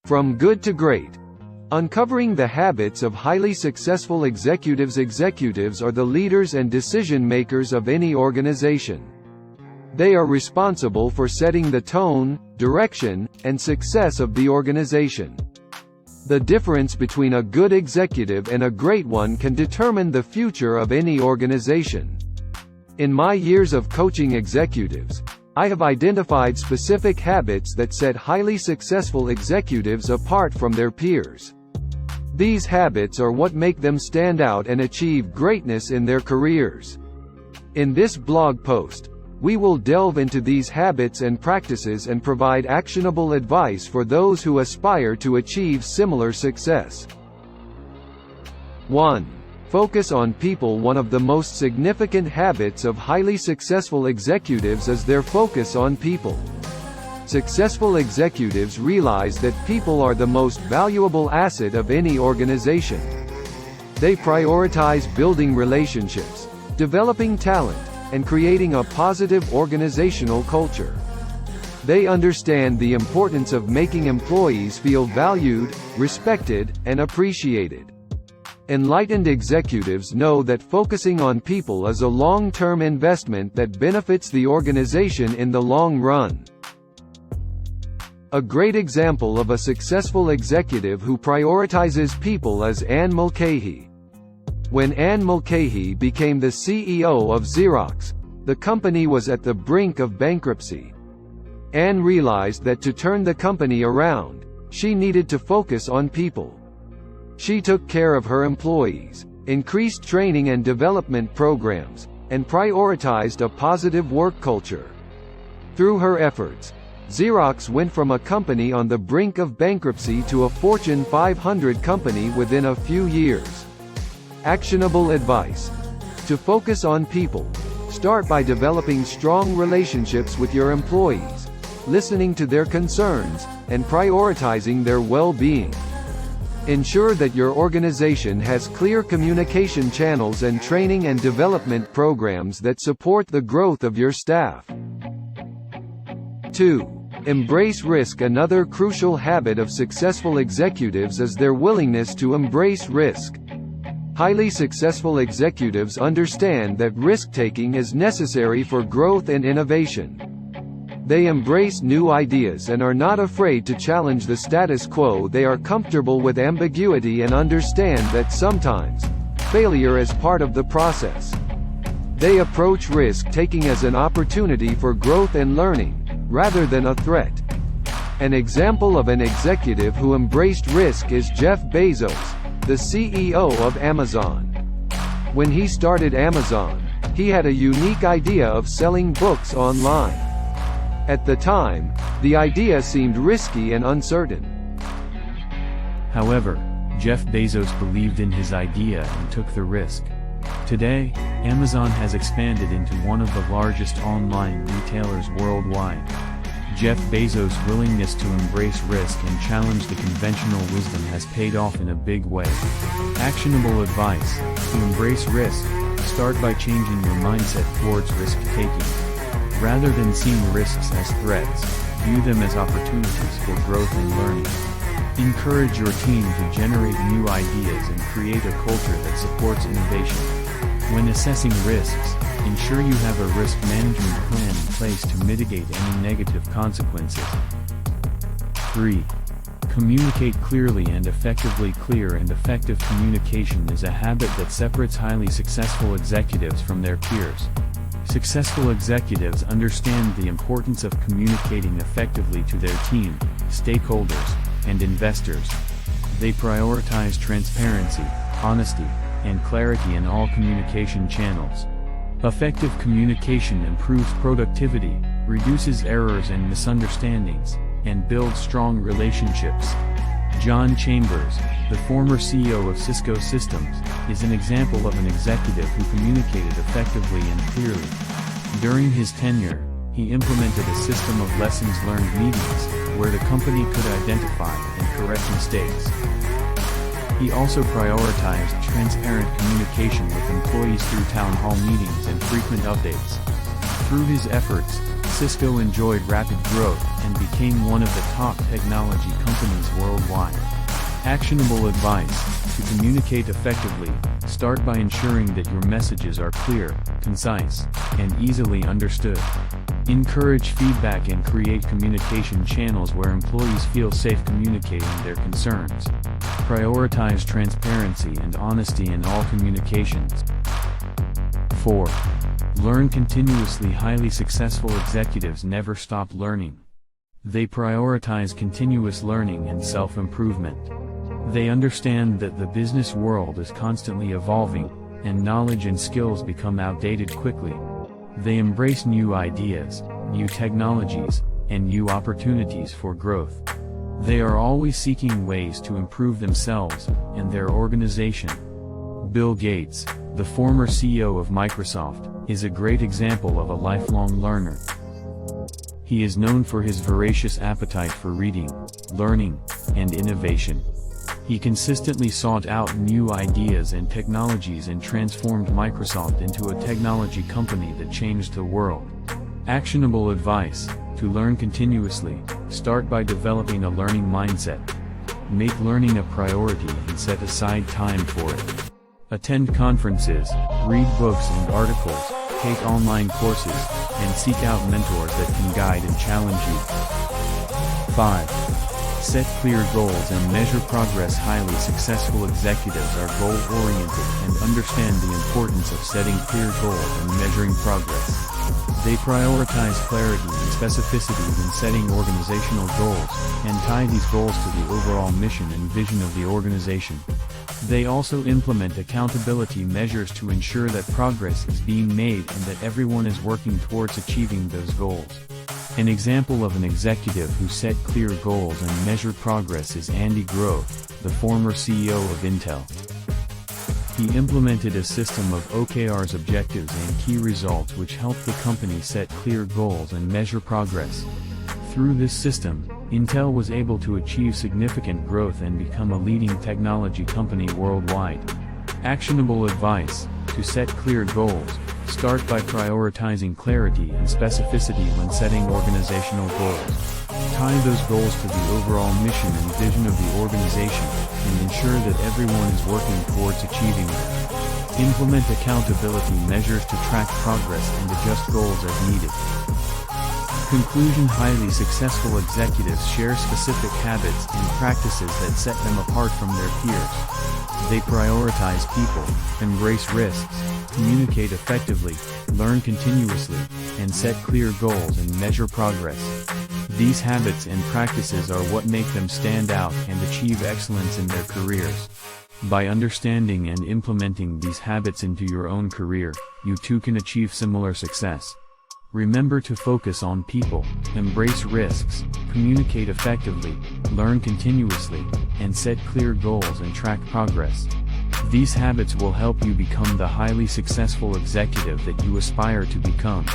From good to great. Uncovering the habits of highly successful executives. Executives are the leaders and decision-makers of any organization. They are responsible for setting the tone, direction, and success of the organization. The difference between a good executive and a great one can determine the future of any organization. In my years of coaching executives, I have identified specific habits that set highly successful executives apart from their peers. These habits are what make them stand out and achieve greatness in their careers. In this blog post, we will delve into these habits and practices and provide actionable advice for those who aspire to achieve similar success. 1. Focus on people. One of the most significant habits of highly successful executives is their focus on people. Successful executives realize that people are the most valuable asset of any organization. They prioritize building relationships, developing talent, and creating a positive organizational culture. They understand the importance of making employees feel valued, respected, and appreciated. Enlightened executives know that focusing on people is a long-term investment that benefits the organization in the long run. A great example of a successful executive who prioritizes people is Anne Mulcahy. When Anne Mulcahy became the CEO of Xerox, the company was at the brink of bankruptcy. Anne realized that to turn the company around, she needed to focus on people. She took care of her employees, increased training and development programs, and prioritized a positive work culture. Through her efforts, Xerox went from a company on the brink of bankruptcy to a Fortune 500 company within a few years. Actionable advice. To focus on people, start by developing strong relationships with your employees, listening to their concerns, and prioritizing their well-being. Ensure that your organization has clear communication channels and training and development programs that support the growth of your staff. 2. Embrace risk. Another crucial habit of successful executives is their willingness to embrace risk. Highly successful executives understand that risk-taking is necessary for growth and innovation. They embrace new ideas and are not afraid to challenge the status quo. They are comfortable with ambiguity and understand that sometimes, failure is part of the process. They approach risk-taking as an opportunity for growth and learning, rather than a threat. An example of an executive who embraced risk is Jeff Bezos, the CEO of Amazon. When he started Amazon, he had a unique idea of selling books online. At the time, the idea seemed risky and uncertain. However, Jeff Bezos believed in his idea and took the risk. Today, Amazon has expanded into one of the largest online retailers worldwide. Jeff Bezos' willingness to embrace risk and challenge the conventional wisdom has paid off in a big way. Actionable advice. To embrace risk, start by changing your mindset towards risk-taking. Rather than seeing risks as threats, view them as opportunities for growth and learning. Encourage your team to generate new ideas and create a culture that supports innovation. When assessing risks, ensure you have a risk management plan in place to mitigate any negative consequences. 3. Communicate clearly and effectively. Clear and effective communication is a habit that separates highly successful executives from their peers. Successful executives understand the importance of communicating effectively to their team, stakeholders, and investors. They prioritize transparency, honesty, and clarity in all communication channels. Effective communication improves productivity, reduces errors and misunderstandings, and builds strong relationships. John Chambers, the former CEO of Cisco Systems, is an example of an executive who communicated effectively and clearly. During his tenure, he implemented a system of lessons learned meetings, where the company could identify and correct mistakes. He also prioritized transparent communication with employees through town hall meetings and frequent updates. Through his efforts, Cisco enjoyed rapid growth and became one of the top technology companies worldwide. Actionable advice: to communicate effectively, start by ensuring that your messages are clear, concise, and easily understood. Encourage feedback and create communication channels where employees feel safe communicating their concerns. Prioritize transparency and honesty in all communications. 4. Learn continuously. Highly successful executives never stop learning. They prioritize continuous learning and self-improvement. They understand that the business world is constantly evolving, and knowledge and skills become outdated quickly. They embrace new ideas, new technologies, and new opportunities for growth. They are always seeking ways to improve themselves and their organization. Bill Gates, the former CEO of Microsoft, is a great example of a lifelong learner. He is known for his voracious appetite for reading, learning, and innovation. He consistently sought out new ideas and technologies and transformed Microsoft into a technology company that changed the world. Actionable advice: to learn continuously, start by developing a learning mindset. Make learning a priority and set aside time for it. Attend conferences, read books and articles, take online courses, and seek out mentors that can guide and challenge you. 5. Set clear goals and measure progress. Highly successful executives are goal-oriented and understand the importance of setting clear goals and measuring progress. They prioritize clarity and specificity when setting organizational goals, and tie these goals to the overall mission and vision of the organization. They also implement accountability measures to ensure that progress is being made and that everyone is working towards achieving those goals. An example of an executive who set clear goals and measured progress is Andy Grove, the former CEO of Intel. He implemented a system of OKRs, objectives and key results, which helped the company set clear goals and measure progress. Through this system, Intel was able to achieve significant growth and become a leading technology company worldwide. Actionable advice: to set clear goals, start by prioritizing clarity and specificity when setting organizational goals. Tie those goals to the overall mission and vision of the organization, and ensure that everyone is working towards achieving them. Implement accountability measures to track progress and adjust goals as needed. Conclusion: highly successful executives share specific habits and practices that set them apart from their peers. They prioritize people, embrace risks, communicate effectively, learn continuously, and set clear goals and measure progress. These habits and practices are what make them stand out and achieve excellence in their careers. By understanding and implementing these habits into your own career, you too can achieve similar success. Remember to focus on people, embrace risks, communicate effectively, learn continuously, and set clear goals and track progress. These habits will help you become the highly successful executive that you aspire to become.